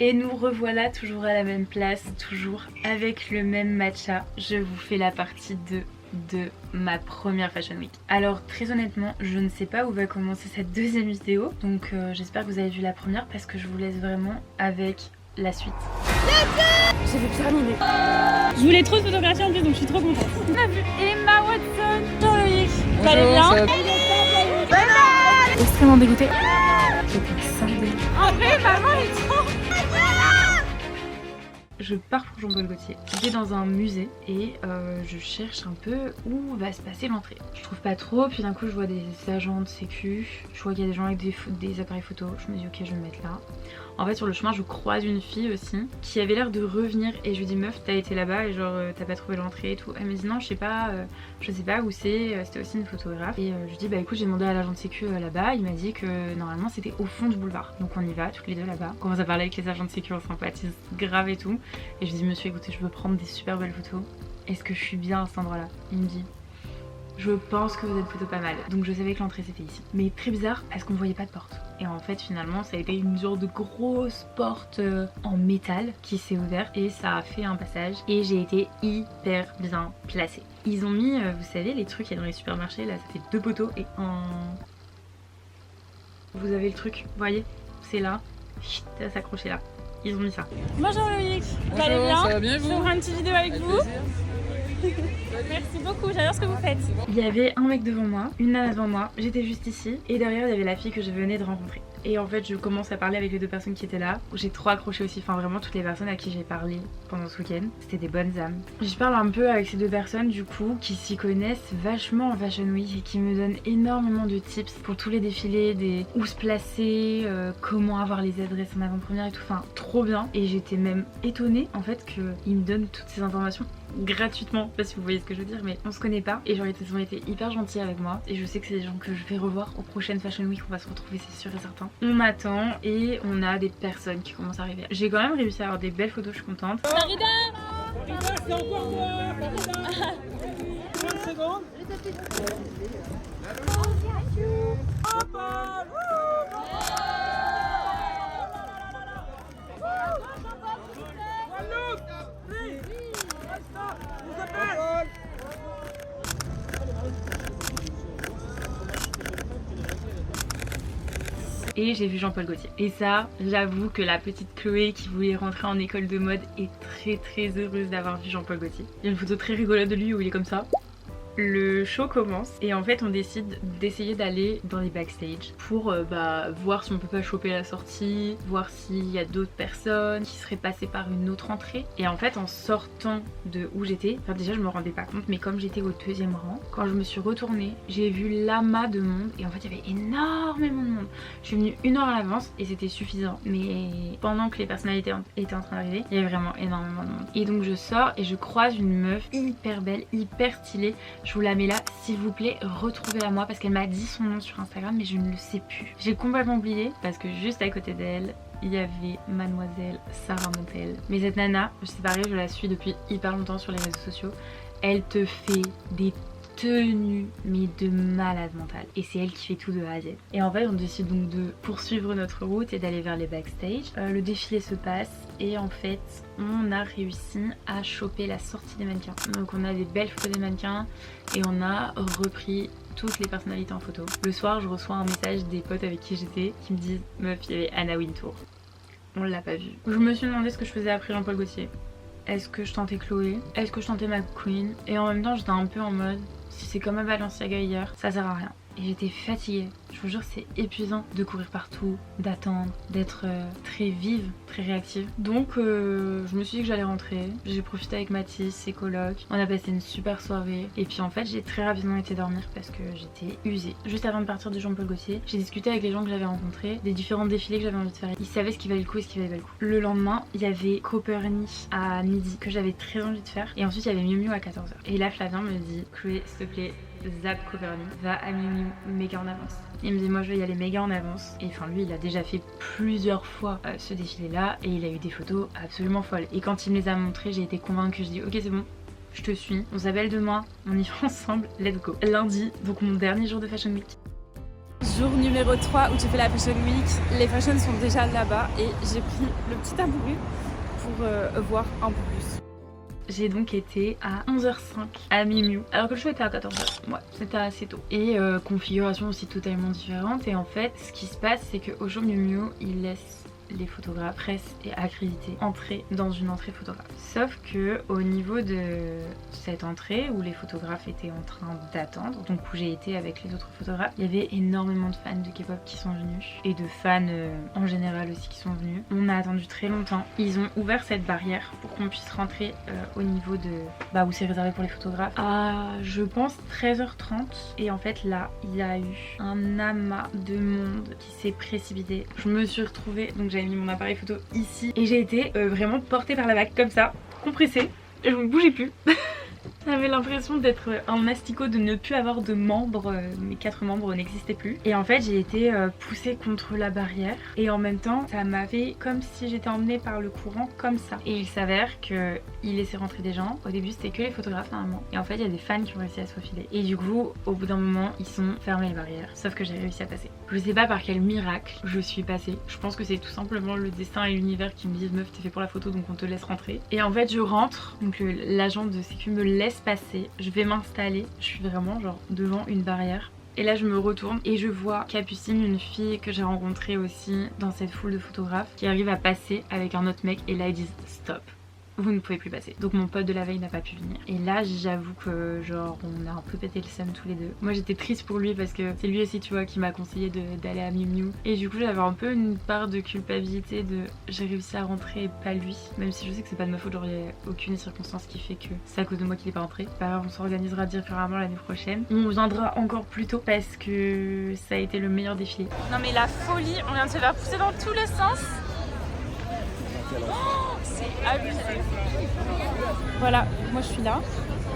Et nous revoilà toujours à la même place, toujours avec le même matcha. Je vous fais la partie 2 de ma première Fashion Week. Alors très honnêtement, je ne sais pas où va commencer cette deuxième vidéo, donc j'espère que vous avez vu la première parce que je vous laisse vraiment avec la suite. J'ai vu terminer. Je voulais trop se photographier en plus, donc je suis trop contente. On a vu Emma Watson. Bonjour Loïc. Ça allait bien? Extrêmement dégoûtée. J'étais scindée. En vrai, maman est trop... Je pars pour Jean-Paul Gaultier. J'étais dans un musée et je cherche un peu où va se passer l'entrée. Je trouve pas trop, puis d'un coup je vois des agents de sécu, je vois qu'il y a des gens avec des appareils photo, je me dis ok je vais me mettre là. En fait sur le chemin je croise une fille aussi qui avait l'air de revenir et je lui dis meuf t'as été là-bas et genre t'as pas trouvé l'entrée et tout. Elle me dit non je sais pas où c'est, c'était aussi une photographe. Et je lui dis bah écoute j'ai demandé à l'agent de sécu là-bas, il m'a dit que normalement c'était au fond du boulevard. Donc on y va toutes les deux là-bas. On commence à parler avec les agents de sécu, on sympathise grave et tout. Et je lui dis monsieur écoutez je veux prendre des super belles photos. Est-ce que je suis bien à cet endroit là? Il me dit je pense que vous êtes plutôt pas mal. Donc je savais que l'entrée c'était ici. Mais très bizarre parce qu'on ne voyait pas de porte. Et en fait finalement ça a été une sorte de grosse porte en métal qui s'est ouverte et ça a fait un passage. Et j'ai été hyper bien placée. Ils ont mis, vous savez les trucs qu'il y a dans les supermarchés là, ça fait 2 poteaux et un... Vous avez le truc, vous voyez? C'est là, ça s'accrocher là. Ils ont mis ça. Bonjour Loïc, vous allez bien? Ça va bien vous? Je ferai une petite vidéo avec vous. Merci beaucoup, j'adore ce que vous faites. Il y avait un mec devant moi, une nana devant moi, j'étais juste ici et derrière il y avait la fille que je venais de rencontrer. Et en fait je commence à parler avec les 2 personnes qui étaient là. J'ai trop accroché aussi, enfin vraiment toutes les personnes à qui j'ai parlé pendant ce week-end, c'était des bonnes âmes. Je parle un peu avec ces 2 personnes du coup qui s'y connaissent vachement en Fashion Week et qui me donnent énormément de tips pour tous les défilés, des où se placer, comment avoir les adresses en avant-première et tout, enfin trop bien. Et j'étais même étonnée en fait qu'ils me donnent toutes ces informations gratuitement, je sais pas si vous voyez ce que je veux dire, mais on se connaît pas et genre ils ont été hyper gentils avec moi et je sais que c'est des gens que je vais revoir aux prochaines Fashion Week, on va se retrouver c'est sûr et certain. On m'attend et on a des personnes qui commencent à arriver. J'ai quand même réussi à avoir des belles photos, je suis contente. Farida, C'est encore moi. 30 secondes. Et j'ai vu Jean-Paul Gaultier. Et ça, j'avoue que la petite Chloé qui voulait rentrer en école de mode est très heureuse d'avoir vu Jean-Paul Gaultier. Il y a une photo très rigolote de lui où il est comme ça. Le show commence et en fait on décide d'essayer d'aller dans les backstage pour voir si on peut pas choper la sortie, voir s'il y a d'autres personnes qui seraient passées par une autre entrée. Et en fait en sortant de où j'étais, enfin déjà je me rendais pas compte mais comme j'étais au 2e rang, quand je me suis retournée j'ai vu l'amas de monde et en fait il y avait énormément de monde. Je suis venue 1 heure à l'avance et c'était suffisant, mais pendant que les personnalités étaient en train d'arriver il y avait vraiment énormément de monde. Et donc je sors et je croise une meuf hyper belle, hyper stylée. Je vous la mets là, s'il vous plaît, retrouvez-la moi parce qu'elle m'a dit son nom sur Instagram mais je ne le sais plus. J'ai complètement oublié parce que juste à côté d'elle, il y avait mademoiselle Sarah Montel. Mais cette nana, c'est pareil, je la suis depuis hyper longtemps sur les réseaux sociaux. Elle te fait des tenues mais de malade mentale et c'est elle qui fait tout de A à Z. Et en fait on décide donc de poursuivre notre route et d'aller vers les backstage. Le défilé se passe et en fait on a réussi à choper la sortie des mannequins. Donc on a des belles photos des mannequins et on a repris toutes les personnalités en photo. Le soir je reçois un message des potes avec qui j'étais qui me disent meuf il y avait Anna Wintour. On l'a pas vue. Je me suis demandé ce que je faisais après Jean-Paul Gaultier. Est-ce que je tentais Chloé? Est-ce que je tentais McQueen? Et en même temps j'étais un peu en mode si c'est comme à Balenciaga hier, ça sert à rien. Et j'étais fatiguée, je vous jure c'est épuisant de courir partout, d'attendre, d'être très vive, très réactive. Donc je me suis dit que j'allais rentrer, j'ai profité avec Mathis, ses colocs, on a passé une super soirée. Et puis en fait j'ai très rapidement été dormir parce que j'étais usée. Juste avant de partir de Jean-Paul Gaultier, j'ai discuté avec les gens que j'avais rencontrés, des différents défilés que j'avais envie de faire. Ils savaient ce qui valait le coup et ce qui valait pas le coup. Le lendemain, il y avait Copernic à midi que j'avais très envie de faire. Et ensuite il y avait Miu Miu à 14h. Et là Flavien me dit Chloé s'il te plaît, zap Copernic, va à Miu Miu méga en avance. Il me dit moi je vais y aller méga en avance. Et enfin lui il a déjà fait plusieurs fois ce défilé là et il a eu des photos absolument folles. Et quand il me les a montrées j'ai été convaincue, je dis ok c'est bon, je te suis, on s'appelle demain, on y va ensemble, let's go. Lundi, donc mon dernier jour de Fashion Week. Jour numéro 3 où j'ai fait la Fashion Week. Les fashions sont déjà là-bas et j'ai pris le petit tabouret pour voir un peu plus. J'ai donc été à 11h05 à Miu Miu, alors que le show était à 14h. Ouais, c'était assez tôt. Et configuration aussi totalement différente. Et en fait, ce qui se passe, c'est qu'au show Miu Miu, ils laissent les photographes, presse et accrédités entrer dans une entrée photographe. Sauf que au niveau de cette entrée où les photographes étaient en train d'attendre, donc où j'ai été avec les autres photographes, il y avait énormément de fans de K-pop qui sont venus et de fans en général aussi qui sont venus. On a attendu très longtemps. Ils ont ouvert cette barrière pour qu'on puisse rentrer au niveau de où c'est réservé pour les photographes à je pense 13h30 et en fait là il y a eu un amas de monde qui s'est précipité. Je me suis retrouvée, donc j'avais mis mon appareil photo ici et j'ai été vraiment portée par la vague comme ça, compressée, et je ne bougeais plus. J'avais l'impression d'être un asticot, de ne plus avoir de membres, mes 4 membres n'existaient plus. Et en fait j'ai été poussée contre la barrière et en même temps ça m'a fait comme si j'étais emmenée par le courant comme ça. Et il s'avère qu'il laissait rentrer des gens. Au début c'était que les photographes normalement. Et en fait il y a des fans qui ont réussi à se faufiler. Et du coup au bout d'un moment ils sont fermés les barrières. Sauf que j'ai réussi à passer. Je sais pas par quel miracle je suis passée. Je pense que c'est tout simplement le destin et l'univers qui me disent meuf t'es fait pour la photo donc on te laisse rentrer. Et en fait je rentre, donc l'agent de sécu me laisse passer, je vais m'installer, je suis vraiment genre devant une barrière. Et là je me retourne et je vois Capucine, une fille que j'ai rencontrée aussi dans cette foule de photographes, qui arrive à passer avec un autre mec et là ils disent stop. Vous ne pouvez plus passer. Donc mon pote de la veille n'a pas pu venir. Et là j'avoue que genre on a un peu pété le seum tous les deux. Moi j'étais triste pour lui parce que c'est lui aussi tu vois qui m'a conseillé d'aller à Miu Miu. Et du coup j'avais un peu une part de culpabilité de j'ai réussi à rentrer et pas lui. Même si je sais que c'est pas de ma faute, genre il n'y a aucune circonstance qui fait que c'est à cause de moi qu'il est pas rentré. Bah on s'organisera différemment l'année prochaine. On viendra encore plus tôt parce que ça a été le meilleur défilé. Non mais la folie, on vient de se faire pousser dans tous les sens. Oh, c'est abusé. Voilà, moi je suis là.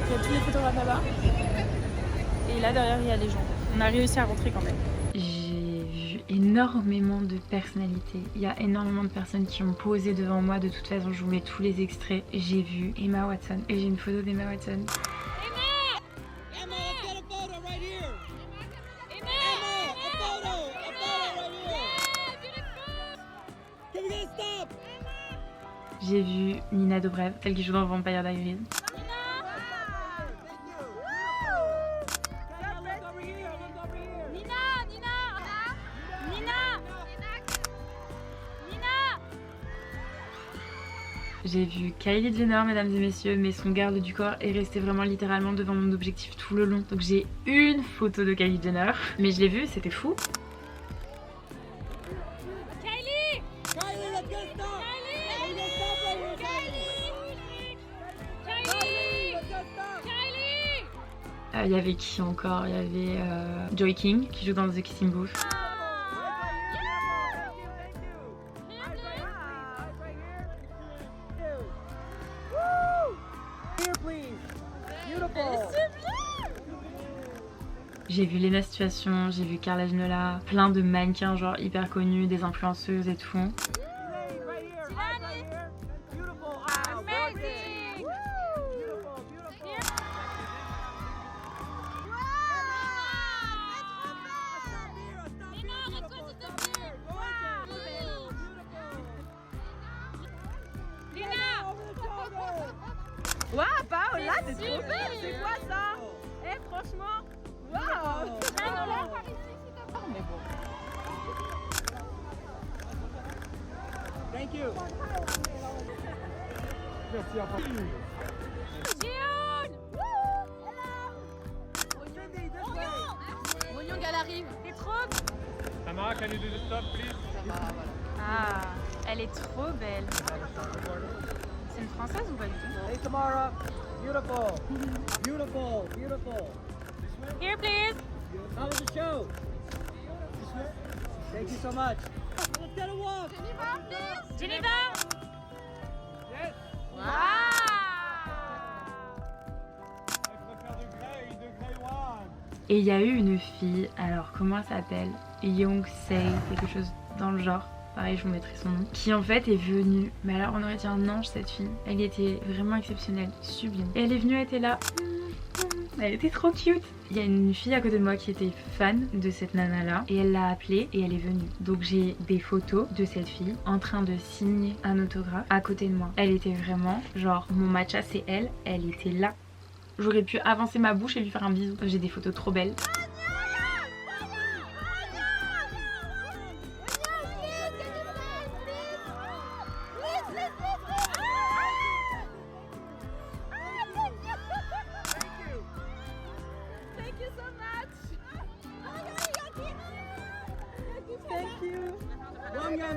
Il y a tous les photographes là-bas. Et là derrière il y a les gens. On a réussi à rentrer quand même. J'ai vu énormément de personnalités. Il y a énormément de personnes qui ont posé devant moi. De toute façon je vous mets tous les extraits. J'ai vu Emma Watson et j'ai une photo d'Emma Watson. J'ai vu Nina Dobrev, celle qui joue dans Vampire Diaries. J'ai vu Kylie Jenner, mesdames et messieurs, mais son garde du corps est resté vraiment littéralement devant mon objectif tout le long. Donc j'ai une photo de Kylie Jenner, mais je l'ai vue, c'était fou. Il y avait qui encore? Il y avait Joy King qui joue dans The Kissing Booth. J'ai vu Lena Situation, j'ai vu Carla Ginola, plein de mannequins genre hyper connus, des influenceuses et tout. Waouh, Paola, c'est trop belle! C'est quoi ça? Eh, franchement, waouh! Mais bon. Thank you. Merci, enfin. Oignon, elle arrive. T'es trop. Tamara, can you do the stop, please? Ah, elle est trop belle. C'est une française ou pas du tout? Hey, Tamara. Beautiful. Beautiful. Beautiful. Here, please. How was the show? Thank you so much. Let's get a walk. Geneva, please. Geneva. Yes. Wow. Je préfère de grey one. Et il y a eu une fille, alors comment elle s'appelle? Young Sei, quelque chose dans le genre. Pareil, je vous mettrai son nom. Qui en fait est venue, mais alors on aurait dit un ange cette fille. Elle était vraiment exceptionnelle, sublime. Et elle est venue, elle était là. Elle était trop cute. Il y a une fille à côté de moi qui était fan de cette nana là et elle l'a appelée et elle est venue. Donc j'ai des photos de cette fille en train de signer un autographe à côté de moi. Elle était vraiment genre mon matcha c'est elle était là. J'aurais pu avancer ma bouche et lui faire un bisou. J'ai des photos trop belles.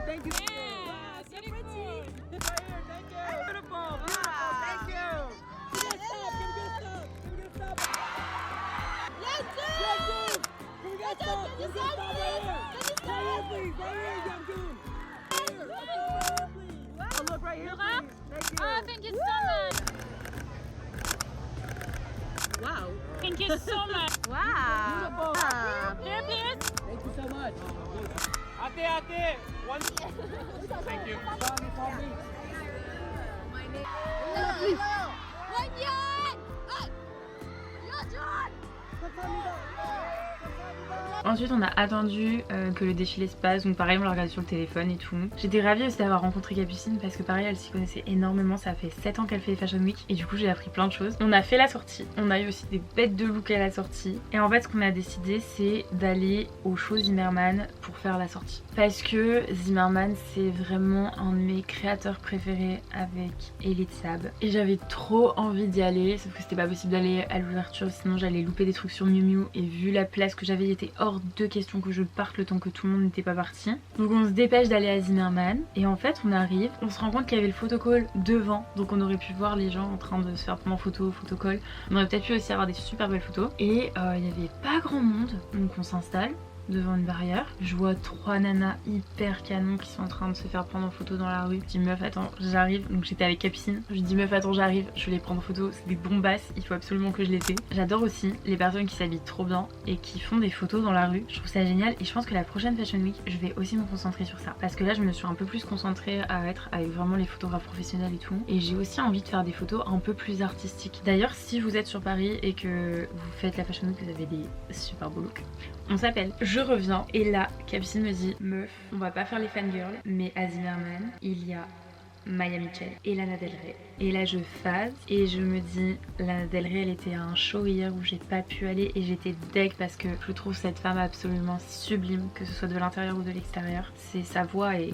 Thank you. Yeah, so pretty. Thank you. Beautiful. Thank you. Give me a stop. Give me a stop. Give me a stop. Yes, Yes, sir. Give me a stop. Give me a stop right here. Right here, please. Right here, young dude. Here. Right here, please. Oh, look right here, Laura? please. Thank you. Oh, thank you so much. Wow. Thank you so much. Beautiful. Here, please. Thank you so much. Ate. One. Thank you. Ensuite on a attendu que le défilé se passe, donc pareil on l'a regardé sur le téléphone et tout. J'étais ravie aussi d'avoir rencontré Capucine parce que pareil elle s'y connaissait énormément, ça fait 7 ans qu'elle fait les Fashion Week et du coup j'ai appris plein de choses. On a fait la sortie, on a eu aussi des bêtes de look à la sortie et en fait ce qu'on a décidé c'est d'aller au show Zimmerman pour faire la sortie. Parce que Zimmerman c'est vraiment un de mes créateurs préférés avec Elite Sab et j'avais trop envie d'y aller sauf que c'était pas possible d'aller à l'ouverture sinon j'allais louper des trucs sur Miu Miu et vu la place que j'avais il était hors de question que je parte le temps que tout le monde n'était pas parti. Donc on se dépêche d'aller à Zimmerman et en fait on arrive, on se rend compte qu'il y avait le photocall devant donc on aurait pu voir les gens en train de se faire prendre en photo, photocall. On aurait peut-être pu aussi avoir des super belles photos et il y avait pas grand monde donc on s'installe devant une barrière. Je vois 3 nanas hyper canons qui sont en train de se faire prendre en photo dans la rue. Je dis meuf attends j'arrive, donc j'étais avec Capucine. Je dis meuf attends j'arrive, je vais les prendre en photo, c'est des bombasses, il faut absolument que je les fasse. J'adore aussi les personnes qui s'habillent trop bien et qui font des photos dans la rue. Je trouve ça génial et je pense que la prochaine Fashion Week je vais aussi me concentrer sur ça. Parce que là je me suis un peu plus concentrée à être avec vraiment les photographes professionnels et tout. Et j'ai aussi envie de faire des photos un peu plus artistiques. D'ailleurs si vous êtes sur Paris et que vous faites la Fashion Week, vous avez des super beaux looks. On s'appelle. Je reviens et là Capucine me dit meuf on va pas faire les fangirls mais à Zimmerman il y a Maya Mitchell et Lana Del Rey. Et là je phase et je me dis Lana Del Rey elle était à un show hier où j'ai pas pu aller et j'étais deg parce que je trouve cette femme absolument sublime que ce soit de l'intérieur ou de l'extérieur. C'est sa voix et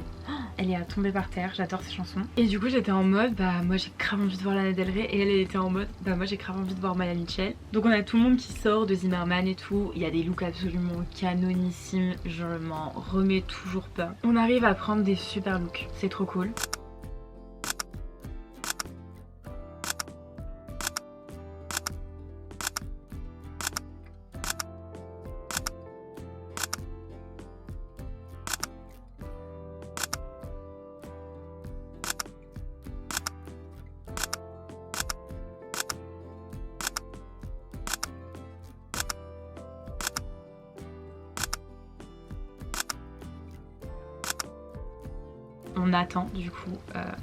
elle est à tomber par terre, j'adore ses chansons. Et du coup j'étais en mode bah moi j'ai grave envie de voir Lana Del Rey et elle était en mode bah moi j'ai grave envie de voir Maya Mitchell. Donc on a tout le monde qui sort de Zimmerman et tout, il y a des looks absolument canonissimes, je m'en remets toujours pas. On arrive à prendre des super looks, c'est trop cool. On attend du coup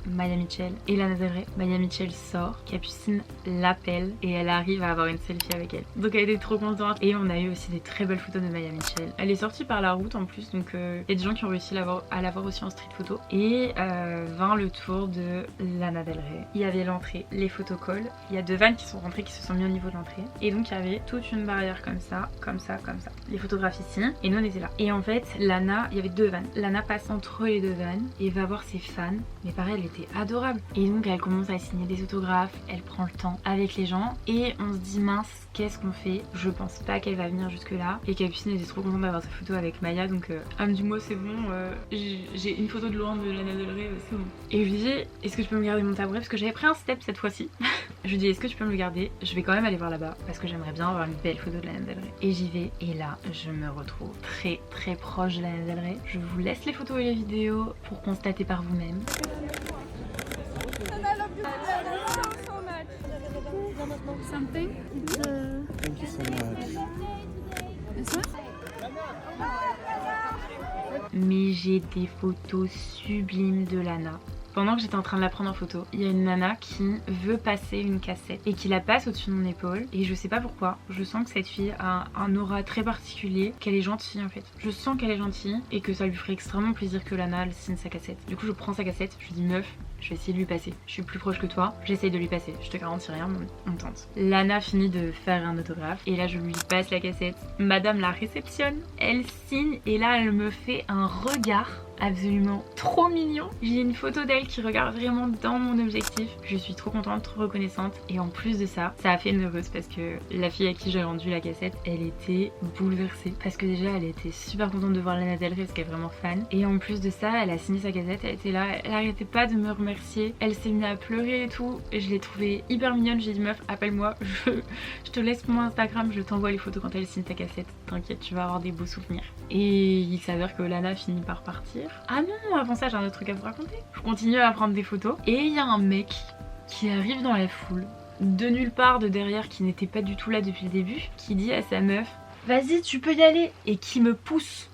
Maya Mitchell et Lana Del Rey. Maya Mitchell sort, Capucine l'appelle et elle arrive à avoir une selfie avec elle. Donc elle était trop contente et on a eu aussi des très belles photos de Maya Mitchell. Elle est sortie par la route en plus donc il y a des gens qui ont réussi à la voir aussi en street photo. Et vint le tour de Lana Del Rey. Il y avait l'entrée, les photocalls. Il y a 2 vannes qui sont rentrées qui se sont mis au niveau de l'entrée. Et donc il y avait toute une barrière comme ça, comme ça, comme ça. Les photographes ici et nous on était là. Et en fait Lana, il y avait 2 vannes. Lana passe entre les 2 vannes et va voir ses fans, mais pareil elle était adorable et donc elle commence à signer des autographes, elle prend le temps avec les gens et on se dit mince qu'est-ce qu'on fait, je pense pas qu'elle va venir jusque là et Capucine était trop contente d'avoir sa photo avec Maya donc elle me dit moi c'est bon, j'ai une photo de loin de Lana Del Rey, c'est bon. Et je lui dis est-ce que tu peux me garder mon tabouret parce que j'avais pris un step cette fois-ci. Je lui dis est-ce que tu peux me le garder, je vais quand même aller voir là-bas parce que j'aimerais bien avoir une belle photo de Lana Del Rey. Et j'y vais et là je me retrouve très très proche de Lana Del Rey. Je vous laisse les photos et les vidéos pour constater par vous-même. Something? Thank you so much. This one? Mais j'ai des photos sublimes de Lana. Pendant que j'étais en train de la prendre en photo, il y a une nana qui veut passer une cassette et qui la passe au-dessus de mon épaule. Et je sais pas pourquoi, je sens que cette fille a un aura très particulier, qu'elle est gentille en fait. Je sens qu'elle est gentille et que ça lui ferait extrêmement plaisir que Lana elle signe sa cassette. Du coup je prends sa cassette, je lui dis meuf, je vais essayer de lui passer. Je suis plus proche que toi, j'essaye de lui passer. Je te garantis rien, mais on tente. Lana finit de faire un autographe et là je lui passe la cassette. Madame la réceptionne, elle signe et là elle me fait un regard absolument trop mignon. J'ai une photo d'elle qui regarde vraiment dans mon objectif. Je suis trop contente, trop reconnaissante et en plus de ça, ça a fait une heureuse parce que la fille à qui j'ai rendu la cassette, elle était bouleversée parce que déjà elle était super contente de voir Lana Del Rey parce qu'elle est vraiment fan et en plus de ça, elle a signé sa cassette, elle était là, elle arrêtait pas de me remercier, elle s'est mise à pleurer et tout et je l'ai trouvée hyper mignonne. J'ai dit meuf, appelle-moi, je te laisse mon Instagram, je t'envoie les photos quand elle signe ta cassette, t'inquiète, tu vas avoir des beaux souvenirs. Et il s'avère que Lana finit par partir. Ah non, avant ça j'ai un autre truc à vous raconter. Je continue à prendre des photos et il y a un mec qui arrive dans la foule, de nulle part, de derrière, qui n'était pas du tout là depuis le début, qui dit à sa meuf vas-y tu peux y aller et qui me pousse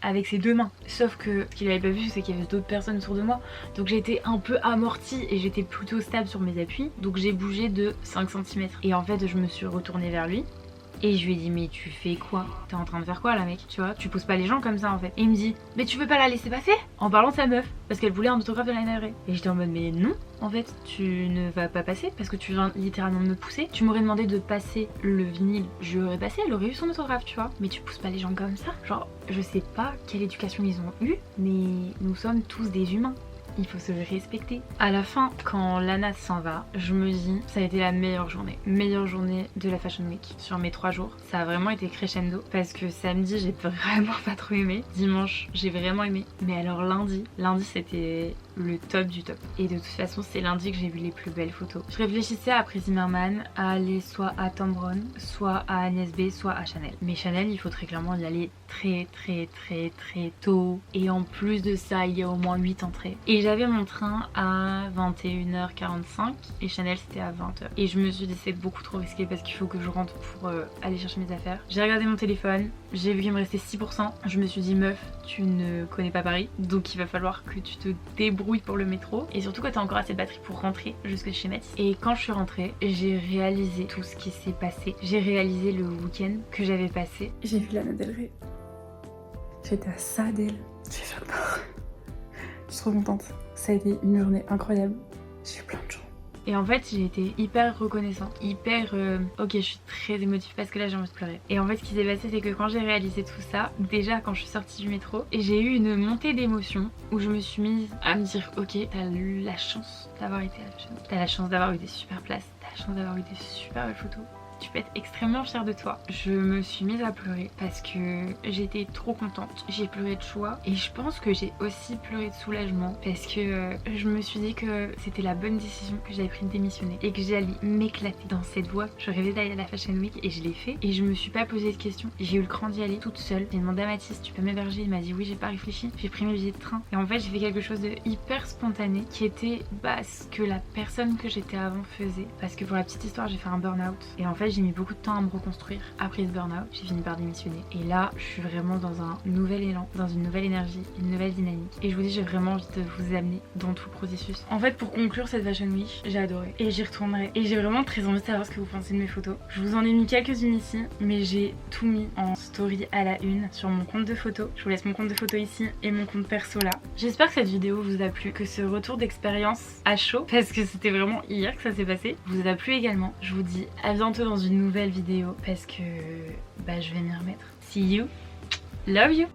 avec ses deux mains. Sauf que ce qu'il avait pas vu c'est qu'il y avait d'autres personnes autour de moi, donc j'étais un peu amortie et j'étais plutôt stable sur mes appuis, donc j'ai bougé de 5 cm et en fait je me suis retournée vers lui. Et je lui ai dit mais tu fais quoi? T'es en train de faire quoi là mec? Tu vois, tu pousses pas les gens comme ça en fait. Et il me dit mais tu veux pas la laisser passer? En parlant de sa meuf, parce qu'elle voulait un autographe de Lana Del Rey. Et j'étais en mode mais non, en fait tu ne vas pas passer parce que tu viens littéralement de me pousser. Tu m'aurais demandé de passer le vinyle, je l'aurais passé, elle aurait eu son autographe tu vois. Mais tu pousses pas les gens comme ça. Genre je sais pas quelle éducation ils ont eu, mais nous sommes tous des humains. Il faut se respecter. À la fin, quand Lana s'en va, je me dis ça a été la meilleure journée de la Fashion Week sur mes 3 jours. Ça a vraiment été crescendo parce que samedi j'ai vraiment pas trop aimé, dimanche j'ai vraiment aimé, mais alors lundi c'était le top du top. Et de toute façon c'est lundi que j'ai vu les plus belles photos. Je réfléchissais après Zimmermann à aller soit à Thom Browne, soit à Agnès B, soit à Chanel. Mais Chanel il faut très clairement y aller très tôt. Et en plus de ça il y a au moins 8 entrées. Et j'avais mon train à 21h45 et Chanel c'était à 20h. Et je me suis dit c'est beaucoup trop risqué parce qu'il faut que je rentre pour aller chercher mes affaires. J'ai regardé mon téléphone, j'ai vu qu'il me restait 6%. Je me suis dit meuf, tu ne connais pas Paris, donc il va falloir que tu te débrouilles pour le métro. Et surtout quand t'as encore assez de batterie pour rentrer jusque chez Matisse. Et quand je suis rentrée, j'ai réalisé tout ce qui s'est passé. J'ai réalisé le week-end que j'avais passé. J'ai vu Lana Del Rey. J'étais à ça d'elle. J'ai fait peur. Je suis trop contente. Ça a été une journée incroyable. J'ai eu plein de gens. Et en fait j'ai été hyper reconnaissante, ok je suis très émotive parce que là j'ai envie de pleurer. Et en fait ce qui s'est passé c'est que quand j'ai réalisé tout ça, déjà quand je suis sortie du métro, j'ai eu une montée d'émotion où je me suis mise à me dire ok t'as eu la chance d'avoir été à la Fashion Week, t'as la chance d'avoir eu des super places, t'as la chance d'avoir eu des super belles photos. Tu peux être extrêmement fière de toi. Je me suis mise à pleurer parce que j'étais trop contente. J'ai pleuré de joie et je pense que j'ai aussi pleuré de soulagement parce que je me suis dit que c'était la bonne décision que j'avais pris de démissionner et que j'allais m'éclater dans cette voie. Je rêvais d'aller à la Fashion Week et je l'ai fait et je me suis pas posé de questions. J'ai eu le cran d'y aller toute seule. J'ai demandé à Mathis tu peux m'héberger? Il m'a dit oui, j'ai pas réfléchi. J'ai pris mes billets de train et en fait j'ai fait quelque chose de hyper spontané qui était ce que la personne que j'étais avant faisait. Parce que pour la petite histoire j'ai fait un burn-out et en fait j'ai mis beaucoup de temps à me reconstruire après ce burn-out. J'ai fini par démissionner et là je suis vraiment dans un nouvel élan, dans une nouvelle énergie, une nouvelle dynamique et je vous dis j'ai vraiment envie de vous amener dans tout le processus. En fait pour conclure cette Fashion Week, j'ai adoré et j'y retournerai et j'ai vraiment très envie de savoir ce que vous pensez de mes photos. Je vous en ai mis quelques-unes ici mais j'ai tout mis en story à la une sur mon compte de photos. Je vous laisse mon compte de photos ici et mon compte perso là. J'espère que cette vidéo vous a plu, que ce retour d'expérience à chaud, parce que c'était vraiment hier que ça s'est passé, vous a plu également. Je vous dis à bientôt dans une nouvelle vidéo parce que je vais m'y remettre. See you, love you.